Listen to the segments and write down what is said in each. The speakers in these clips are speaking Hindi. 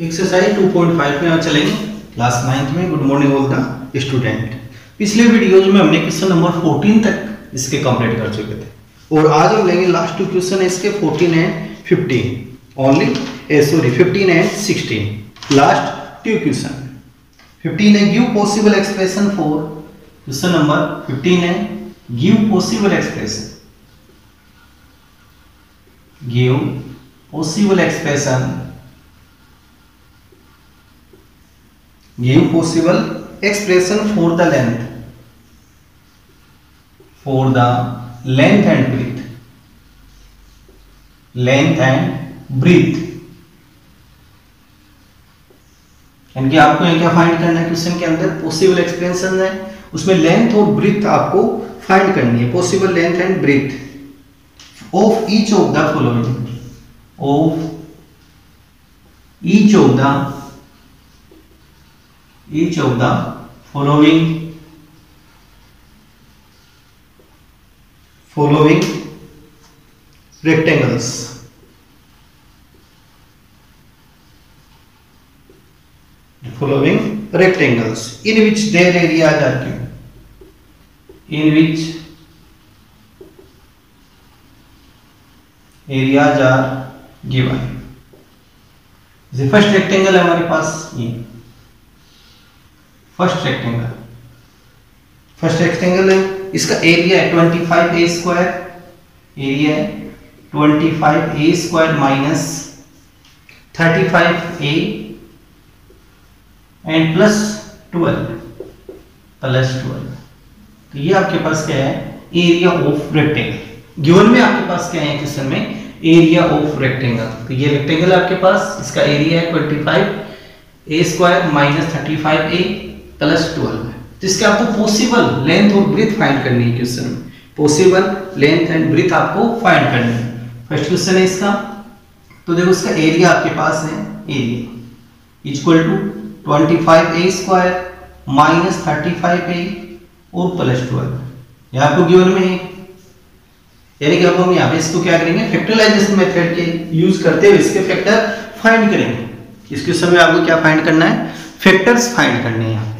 एक्सरसाइज 2.5 में आज चलेंगे क्लास 9th में। Good morning all the student. पिछले वीडियोज में हमने क्वेश्चन नंबर 14 तक इसके कंप्लीट कर चुके थे और आज हम लेंगे लास्ट टू क्वेश्चन है इसके 14 and 15 only 15 and 16 last two question. 15 है give possible expression for, question number 15 है give possible expression, give possible expression, give possible expression for the length and breadth, length and breadth। यानी कि आपको यहाँ क्या फाइंड करना है, क्वेश्चन के अंदर पॉसिबल एक्सप्रेशन है उसमें लेंथ और ब्रीथ आपको फाइंड करनी है। Possible length and breadth of each of the following, of each of the following rectangles, in which their areas are given, in which areas are given। जैसे फर्स्ट रेक्टेंगल है हमारे पास, ये फर्स्ट रेक्टेंगल है, इसका एरिया है 25a स्क्वायर, एरिया है 25a square minus 35a and plus 12। तो ये आपके पास क्या है, एरिया ऑफ रेक्टेंगल। गिवन में आपके पास क्या है क्वेश्चन में, एरिया ऑफ रेक्टेंगल। तो ये रेक्टेंगल आपके पास, इसका एरिया है 25a square minus 35a plus 12 है। तो इसके आपको पॉसिबल लेंथ और ब्रीथ फाइंड करनी है क्वेश्चन में। पॉसिबल लेंथ एंड ब्रीथ आपको फाइंड करनी है। फर्स्ट क्वेश्चन है इसका, तो देखो इसका एरिया आपके पास है, area equal to 25a square minus 35a और प्लस 12। यहाँ आपको गिवन में है, यानी कि अब हम यहाँ पे इसको क्या करेंगे, फैक्टराइजेशन मेथड के यूज करते हुए इसके फैक्टर फाइंड करेंगे। इस क्वेश्चन में आपको क्या फाइंड करना है, फैक्टर्स फाइंड करने हैं यहाँ पे।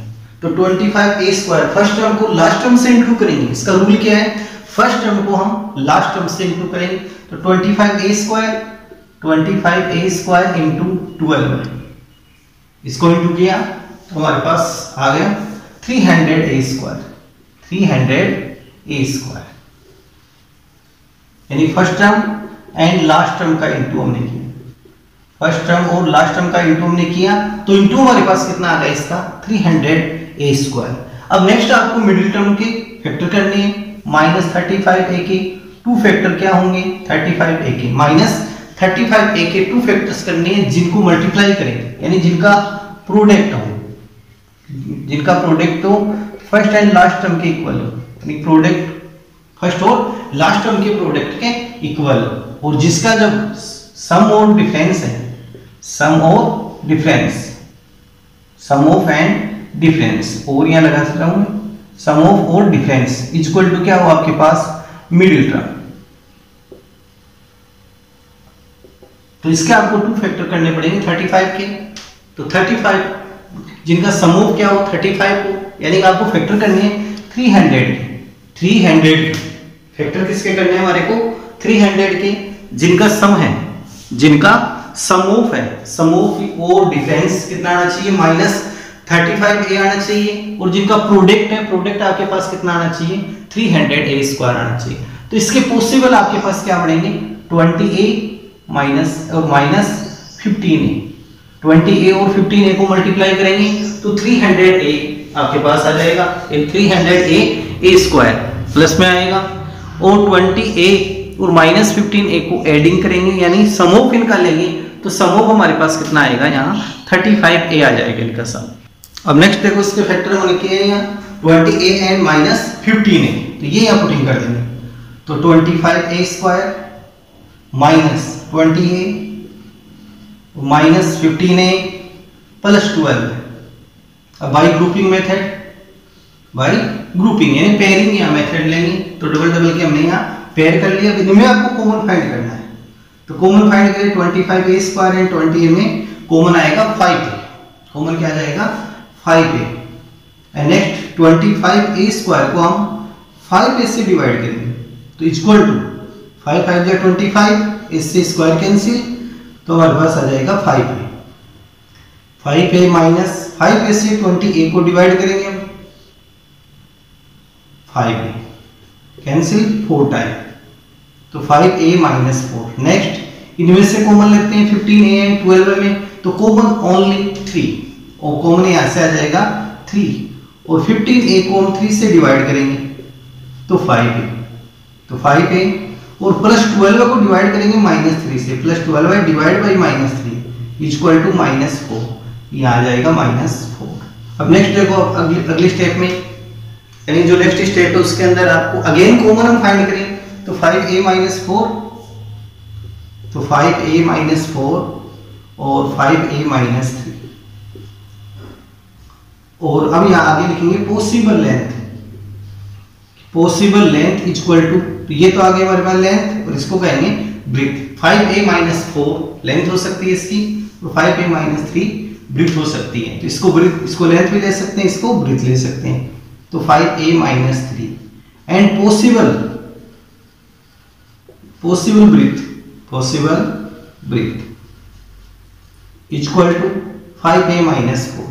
तो 25a स्क्वायर फर्स्ट टर्म को लास्ट टर्म से इंटू करेंगे। इसका रूल क्या है, फर्स्ट टर्म को हम लास्ट टर्म से इंटू करेंगे। तो 25a स्क्वायर इंटू 12, इसको इंटू किया तो हमारे पास आ गया 300a स्क्वायर, 300a स्क्वायर। यानी first term and last term का इंटू हमने किया, फर्स्ट टर्म और लास्ट टर्म का इंटू हमने किया तो इंटू हमारे पास कितना आ गया इसका 300a स्क्वायर। अब नेक्स्ट आपको मिडिल टर्म के फैक्टर करने हैं, माइनस 35a के टू फैक्टर क्या होंगे, 35a के माइनस 35a के टू फैक्टर्स करने हैं जिनको मल्टीप्लाई करेंगे, यानी जिनका प्रोडक्ट हो फर्स्ट एंड लास्ट टर्म के इक्वल हो, यानी प्रोडक्ट फर्स्ट और लास्ट टर्म के प्रोडक्ट के इक्वल हो, और जिसका जब सम और डिफरेंस है, सम ऑफ एंड डिफरेंस, और यहां लगा सकता हूं सम ऑफ और डिफरेंस इक्वल टू क्या हो आपके पास मिडिल टर्म। तो इसके आपको टू फैक्टर करने पड़ेंगे 35 के। तो 35 जिनका सम ऑफ क्या हो 35 हो, यानी कि आपको फैक्टर करने हैं 300 फैक्टर किसके करने हैं हमारे को 300 के, जिनका सम है, जिनका सम ऑफ है, सम ऑफ और डिफरेंस कितना आना चाहिए माइनस 35a आना चाहिए, और जिनका प्रोडक्ट है, प्रोडक्ट आपके पास कितना आना चाहिए 300a स्क्वायर आना चाहिए। तो इसके पॉसिबल आपके पास क्या बढ़ेंगे 20a माइनस 15a, 20a और 15a को मल्टीप्लाई करेंगे तो 300a आपके पास आ जाएगा, 300a स्क्वायर प्लस में आएगा, और 20a और माइनस 15a को एडिंग करेंगे, यानी सम ऑफ इनका लेंगे तो सम ऑफ हमारे पास कितना आएगा यहाँ 35a आ जाएगा इनका सम। अब नेक्स्ट देखो इसके फैक्टर होने के हैं यहाँ 20a एंड माइनस 15a, तो ये यहाँ पुटिंग कर देंगे। तो 25a square minus 20a minus 15a plus 12। अब by grouping method, by grouping यानी पेयरिंग यहाँ मेथड लेंगे, तो डबल डबल के हमने यहाँ पेयर कर लिया। इनमें आपको कॉमन फाइंड करना है, तो कॉमन फाइंड करें 25a स्क्वायर एंड 20a में कॉमन आएगा 5a, कॉमन क्या आ जाएगा 5a। And next 25a square को हम 5a से डिवाइड करेंगे तो इक्वल टू 5 5 जा 25, इससे स्क्वायर कैंसिल, तो हमारे पास आ जाएगा 5a। 5a माइनस 5a से 20a को डिवाइड करेंगे हम, 5a कैंसिल 4 टाइम, तो 5a माइनस 4। नेक्स्ट इनमें से कॉमन लेते हैं 15a एंड 12a में, तो कॉमन ओनली 3, और कॉमन यहां से आ जाएगा 3, और 15a को हम 3 से डिवाइड करेंगे तो 5a, तो 5a और प्लस 12 को डिवाइड करेंगे -3 से, plus 12 divide by -3 equal to -4, यहाँ आ जाएगा -4। अब नेक्स्ट देखो, अगली स्टेप में, यानी जो नेक्स्ट स्टेप है उसके अंदर आपको अगेन कॉमन हम फाइंड करें, तो 5a माइनस 4, तो 5a माइनस 4 और 5a माइनस 3, और अब यहाँ आगे लिखेंगे possible length, possible length equal to, तो ये तो आगे हमारे पास लेंथ और इसको कहेंगे ब्रेथ। 5a माइनस 4 लेंथ हो सकती है इसकी, तो 5a माइनस 3 ब्रेथ हो सकती है, तो इसको ब्रेथ, इसको लेंथ भी ले सकते हैं, इसको ब्रेथ ले सकते हैं, तो 5a minus 3 and possible breadth equal to 5a minus 4,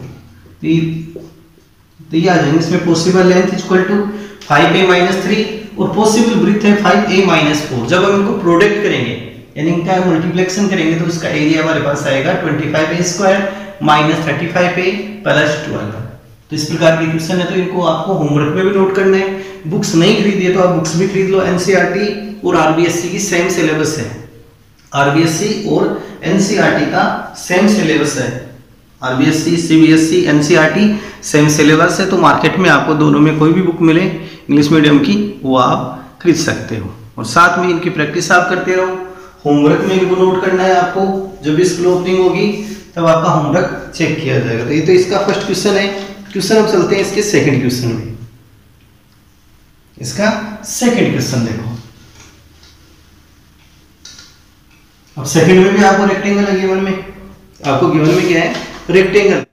तो ये आ जाएंगे इसमें possible length equal to 5a minus 3 और पॉसिबल ब्रेथ है 5a माइनस 4। जब हम इनको प्रोडक्ट करेंगे यानी इनका मल्टीप्लिकेशन करेंगे तो इसका एरिया हमारे पास आएगा 25a square minus 35a plus 12। तो इस प्रकार के क्वेश्चन है, तो इनको आपको होमवर्क में भी नोट करना है। बुक्स नहीं खरीदी है तो आप बुक्स भी खरीद लो, एनसीईआरटी और आरबीएससी की सेम सिलेबस है, आरबीएससी और एनसीईआरटी का सेम सिलेबस है, RBSC CBSE NCERT same syllabus है, तो मार्केट में आपको दोनों में कोई भी बुक मिले इंग्लिश मीडियम की वो आप खरीद सकते हो, और साथ में इनकी प्रैक्टिस आप करते रहो। होमवर्क में इनको नोट करना है आपको, जब इसकी ओपनिंग होगी तब आपका होमवर्क चेक किया जाएगा। तो ये तो इसका फर्स्ट क्वेश्चन है। क्वेश्चन अब चलते हैं इसके सेकंड क्वेश्चन में। इसका सेकंड क्वेश्चन देखो, अब सेकंड में भी आपको रेक्टेंगल है गिवन में, आपको गिवन में क्या है रेक्टेंगल।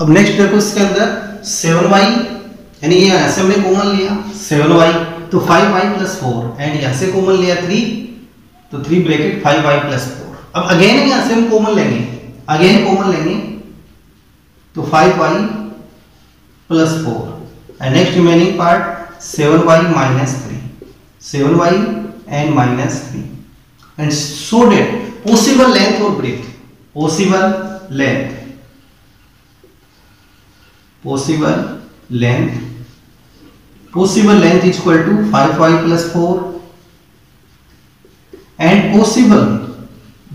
अब नेक्स्ट देखो इसके अंदर 7y, यानी ये यहां से हमने कॉमन लिया 7y, तो 5y प्लस 4 एंड यहां से कॉमन लिया 3, तो 3 ब्रैकेट 5y प्लस 4। अब अगेन यहां से हम कॉमन लेंगे, अगेन कॉमन लेंगे तो 5y plus 4 and next remaining part 7y minus 3, 7y and minus 3 and so that possible length और breadth, possible length equal to 5y plus 4 and possible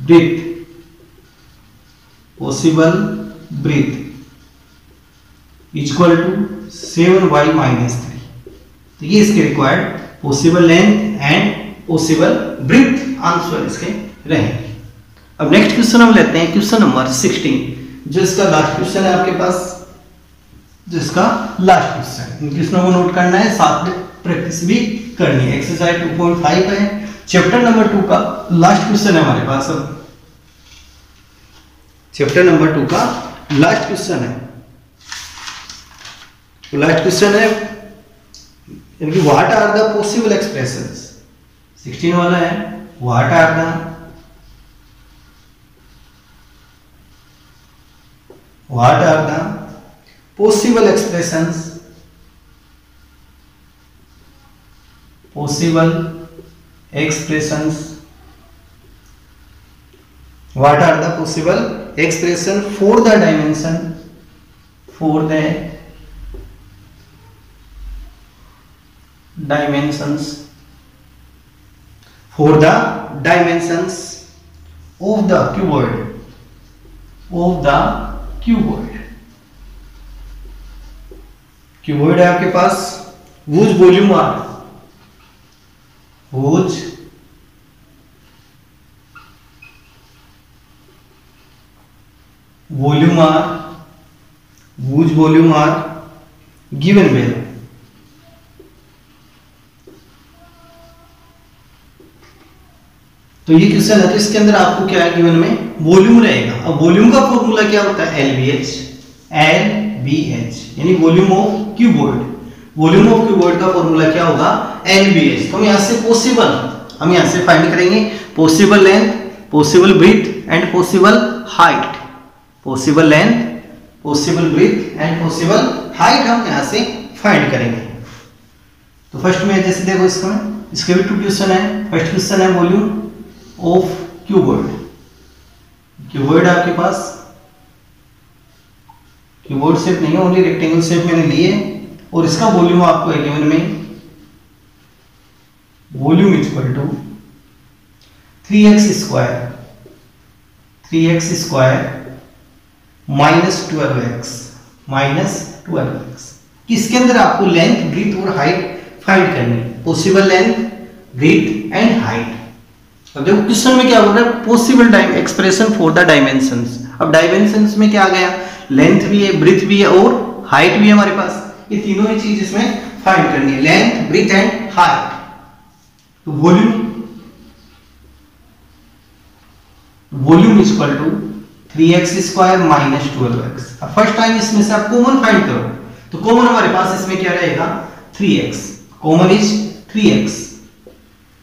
breadth equal to 7y minus 3। तो ये इसके required possible length and possible breadth answer इसके रहेंगे। अब नेक्स्ट क्वेश्चन हम लेते हैं क्वेश्चन नंबर 16, जो इसका लास्ट क्वेश्चन है आपके पास, जिसका लास्ट क्वेश्चन। इन क्वेश्चनों को नोट करना है, साथ में प्रैक्टिस भी करनी है। एक्सरसाइज 2.5 है, चैप्टर नंबर 2 का लास्ट क्वेश्चन है हमारे पास। अब चैप्टर नंबर 2 का लास्ट क्वेश्चन है, तो लास्ट क्वेश्चन है यानी what are the possible expressions. 16 वाला है what are the possible expressions, what are the possible expression for the dimensions of the cuboid cuboid है आपके पास, whose volume are given below। तो ये क्वेश्चन है, तो इसके अंदर आपको क्या है गिवन में वॉल्यूम रहेगा। अब वॉल्यूम का फॉर्मूला क्या होता है, LBH यानी volume of cuboid. Volume of cuboid का फॉर्मूला क्या होगा, LBH। तो हम यहाँ से पॉसिबल, हम यहाँ से फाइंड करेंगे possible length, possible breadth and possible height. Possible length, possible breadth and possible height हम यहाँ से फाइंड करेंगे। तो फर्स्ट में जैसे देखो इसके भी 2 क्वेश्चन है। फर्स्ट क्वेश्चन है वॉल्यूम ऑफ क्यूबॉइड। क्यूबॉइड आपके पास क्यूबॉइड शेप नहीं है, ओनली रेक्टेंगल शेप मैंने ली है, और इसका वॉल्यूम आपको है गिवन में volume equal to 3x square minus 12x। इसके अंदर आपको लेंथ, ब्रीथ और हाइट फाइंड करनी है। Possible length, breadth and height. अब देखो क्वेश्चन में क्या बोल रहा है, possible expression for the dimensions. अब डायमेंशंस में क्या आ गया, लेंथ भी है, ब्रीथ भी है और हाइट भी है हमारे पास। ये तीनों ही चीज इसमें फाइंड करनी है, लेंथ, ब्रीथ एंड हाइट। तो volume is equal to 3x square minus 12x। अब फर्स्ट टाइम इसमें से आप कॉमन फाइंड करो, तो कॉमन हमारे पास इसमें क्या रहेगा, 3x। कॉमन इज 3x,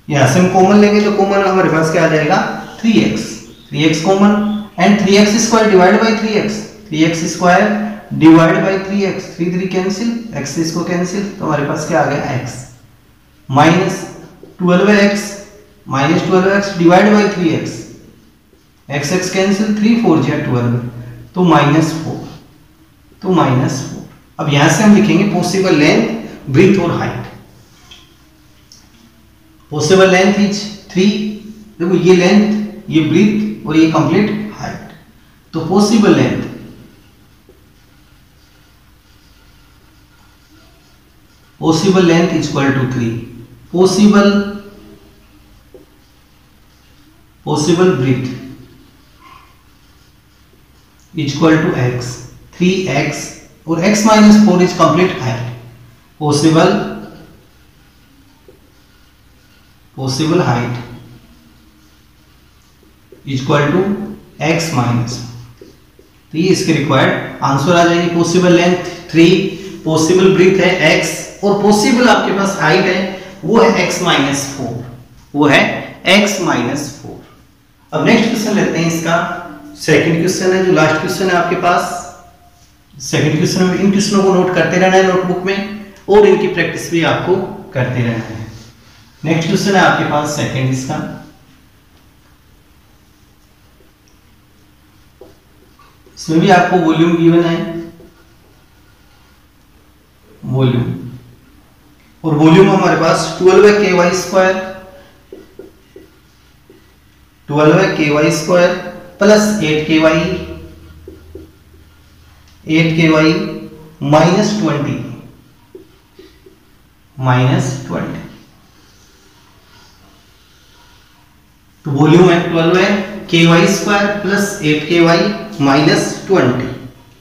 यहां से हम कॉमन लेंगे तो कॉमन हमारे पास क्या आ जाएगा, 3x common, and 3x square divide by 3x square divide by 3x, 3 cancel, x इसको कैंसिल, तो हमारे पास क्या आ गया, x minus 12x divide by 3x, x cancel, 3 4 12, तो -4, तो -4। अब यहां से हम लिखेंगे पॉसिबल लेंथ, ब्रीथ और हाइट। पॉसिबल लेंथ इज 3, देखो ये लेंथ, ये ब्रीथ और ये कंप्लीट हाइट। तो possible length is equal to 3, possible breadth is equal to x, 3x और x minus 4 is complete height. Possible height is equal to x minus, तो ये इसके रिक्वायर्ड आंसर आ जाएगी। पॉसिबल लेंथ 3, पॉसिबल ब्रीथ है x, और पॉसिबल आपके पास हाइट है वो है x माइनस 4, वो है x माइनस 4। अब नेक्स्ट क्वेश्चन लेते हैं, इसका सेकंड क्वेश्चन है, जो लास्ट क्वेश्चन है आपके पास। सेकंड क्वेश्चन में इन क्वेश्चनों को नोट करते रहना है नोटबुक में, और इनकी प्रैक्टिस भी आपको करते रहना है। नेक्स्ट क्वेश्चन है आपके पास सेकंड, इसका इसमें भी आपको वॉल्यूम गिवन है, वॉल्यूम, और वॉल्यूम हमारे पास 12 है ky स्क्वायर, 12 है ky square plus 8ky minus 20, तो वॉल्यूम है 12 है ky square plus 8ky minus 20।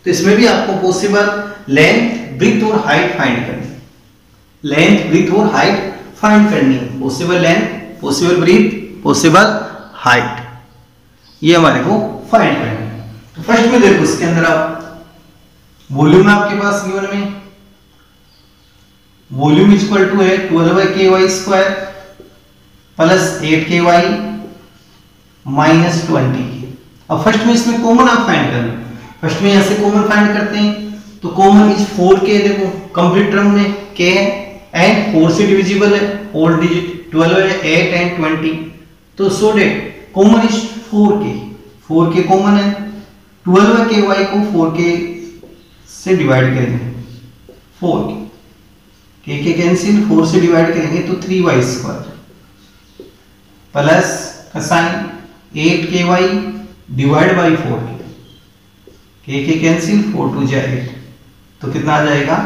तो इसमें भी आपको पॉसिबल लेंथ, ब्रीथ और हाइट फाइंड करनी है, लेंथ, ब्रीथ और हाइट फाइंड करनी है। Possible length, possible breadth, possible height, ये हमारे को फाइंड करना है। तो फर्स्ट में देखो इसके अंदर आप वॉल्यूम है आपके पास गिवन में, वॉल्यूम इज इक्वल टू है 12 ky square plus 8ky minus 20। अब फर्स्ट में इसमें कॉमन आप फाइंड करना, फर्स्ट में यहां से कॉमन फाइंड करते हैं, तो कॉमन इज 4k, देखो कंप्लीट टर्म में k है एंड 4 से डिविजिबल है, होल डिजिट 12 है, 8 एंड 20, तो so that common is 4k common है। 12 ky को 4k से डिवाइड करेंगे, 4k k कैंसिल, 4 से डिवाइड करेंगे तो 3y स्क्वायर प्लस का sign 8ky divide by 4k, k cancel, 4 2 जा 8, तो कितना आ जाएगा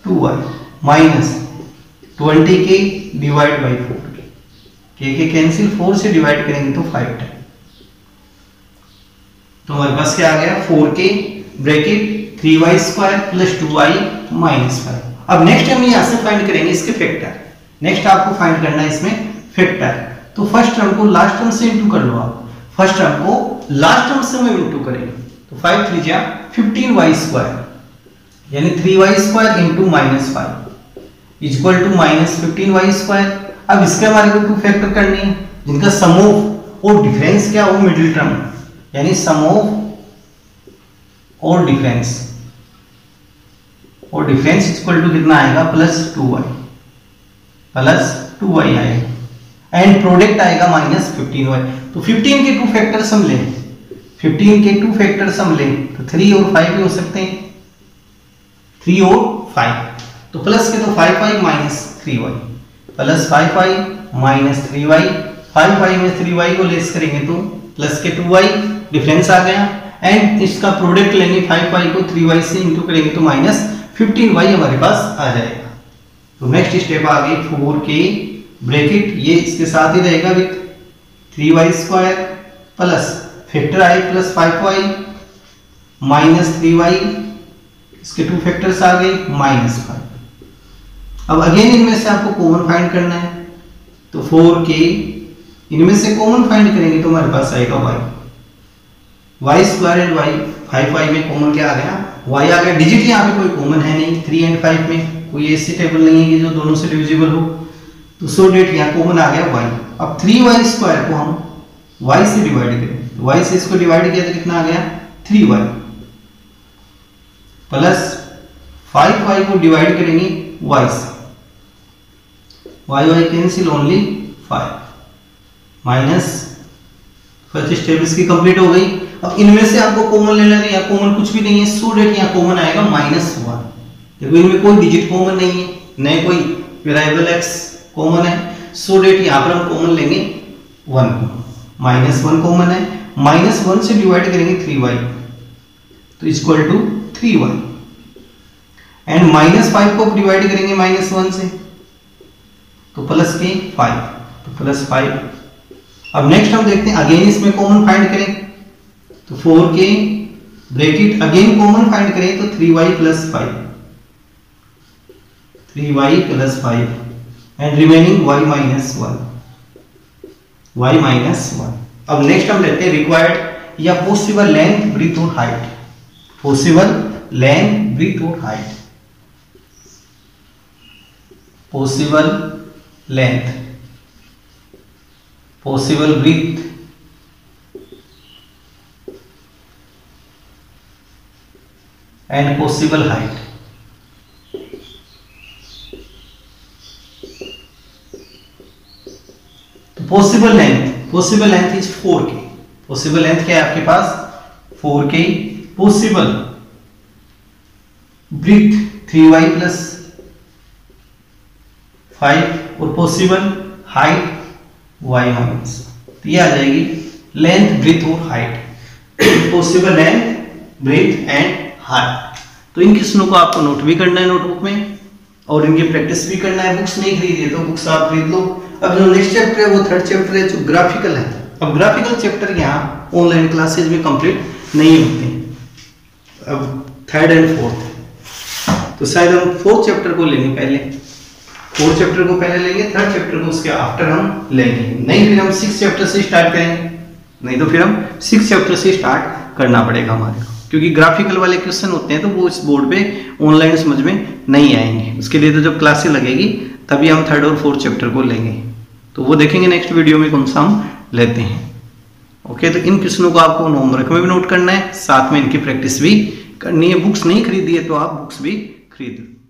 2y minus 20k divide by 4k, k cancel, 4 से डिवाइड करेंगे तो 5 टाइम, तो हमारे पास क्या आ गया 4k bracket 3y square plus 2y minus 5। अब नेक्स्ट हम यहां से फाइंड करेंगे इसके फैक्टर, नेक्स्ट आपको फाइंड करना है इसमें फैक्टर। तो फर्स्ट टर्म को लास्ट टर्म से इंटू कर लो आप, फर्स्ट टर्म को लास्ट टर्म से हम इंटू करेंगे तो 5 3 जा 15y² यानी 3y² into -5 equal to -15y²। अब इसके हमारे को 2 फैक्टर करनी है जिनका सम ऑफ और डिफरेंस क्या हो मिडिल टर्म, यानी सम ऑफ और डिफरेंस इक्वल टू कितना आएगा +2y आएगा एंड प्रोडक्ट आएगा -15y। तो 15 के 2 फैक्टर्स हम लें, 15 के 2 फैक्टर्स हम लें तो 3 और 5 भी हो सकते हैं, 3 और 5 तो प्लस के तो 5y -3y plus 5y -3y, 5y में 3y को लेस करेंगे तो प्लस के 2y डिफरेंस आ गया एंड इसका प्रोडक्ट लेंगे 5y को 3y से इंटू करेंगे तो -15y हमारे पास आ जाएगा। तो नेक्स्ट स्टेप आ गई 4k ब्रैकेट, ये इसके साथ ही रहेगा with 3y² plus factor i plus 5y -3y, इसके 2 फैक्टर्स आ गए -5। अब अगेन इनमें से आपको कॉमन फाइंड करना है तो 4k इनमें से कॉमन फाइंड करेंगे तो हमारे पास आएगा y² एंड y, 5y में कॉमन क्या आ गया y आ गया। डिजिट यहाँ पे कोई कॉमन है नहीं, 3 एंड 5 में कोई ऐसी टेबल नहीं है कि जो दोनों से डिविजिबल हो, तो सो डेट यहाँ कॉमन आ गया y। अब 3y² को हम y से डिवाइड करें तो y से इसको डिवाइड किया तो कितना आ गया 3y प्लस 5y को डिवाइड करेंगे y से, y cancel only 5 minus first step इसकी कंप्लीट हो गई। अब इनमें से आपको कॉमन लेना है, यहाँ कॉमन कुछ भी नहीं है, सो डेट यहाँ कॉमन आएगा -1। देखो इनमें कोई डिजिट कॉमन नहीं है, न कोई वेरिएबल x कॉमन है, सो डेट यहाँ पर हम कॉमन लेंगे 1 को, -1 कॉमन है, -1 से डिवाइड करेंगे 3y तो इक्वल टू 3y एंड -5 को डिवाइड करेंगे -1 से तो प्लस के 5 तो +5। अब नेक्स्ट हम देखते हैं अगेन इसमें कॉमन फाइंड करें तो 4k bracket again common find करें तो 3y + 5 एंड रिमेनिंग y -1। अब नेक्स्ट हम लेते हैं रिक्वायर्ड या पॉसिबल लेंथ ब्रीथ और हाइट, पॉसिबल लेंथ ब्रीथ और height, possible length, possible breadth and possible height. तो possible length is 4k, possible length क्या है आपके पास 4k, पॉसिबल ब्रीथ 3y + 5 और पॉसिबल हाइट y माइनस, तो ये आ जाएगी लेंथ ब्रीथ और height, possible length breadth and height. तो इन क्वेश्चनों को आपको नोट भी करना है नोटबुक में और इनकी प्रैक्टिस भी करना है। बुक्स नहीं खरीदी तो बुक्स आप खरीद लो। अब जो नेक्स्ट चैप्टर है वो 3rd चैप्टर है जो ग्राफिकल है। अब ग्राफिकल चैप्टर यहाँ ऑनलाइन क्लासेज में कंप्लीट नहीं होते, अब 3rd एंड 4th, तो शायद हम 4th चैप्टर को लेंगे पहले, 4th चैप्टर को पहले लेंगे, 3rd चैप्टर को उसके आफ्टर हम लेंगे, नहीं फिर हम 6th चैप्टर से स्टार्ट करेंगे, नहीं तो फिर हम 6th चैप्टर से स्टार्ट करना पड़ेगा हमारे को, क्योंकि ग्राफिकल वाले क्वेश्चन होते हैं तो वो इस बोर्ड पे ऑनलाइन समझ में नहीं आएंगे। उसके लिए तो जब क्लासें लगेगी तभी हम 3rd और 4th चैप्टर को लेंगे, तो वो देखेंगे नेक्स्ट वीडियो में कौन सा हम लेते हैं। ओके, तो इन क्वेश्चनों को आपको होमवर्क में भी नोट करना है, साथ में इनकी प्रैक्टिस भी करनी है। बुक्स नहीं खरीदी है तो आप बुक्स भी खरीद लो।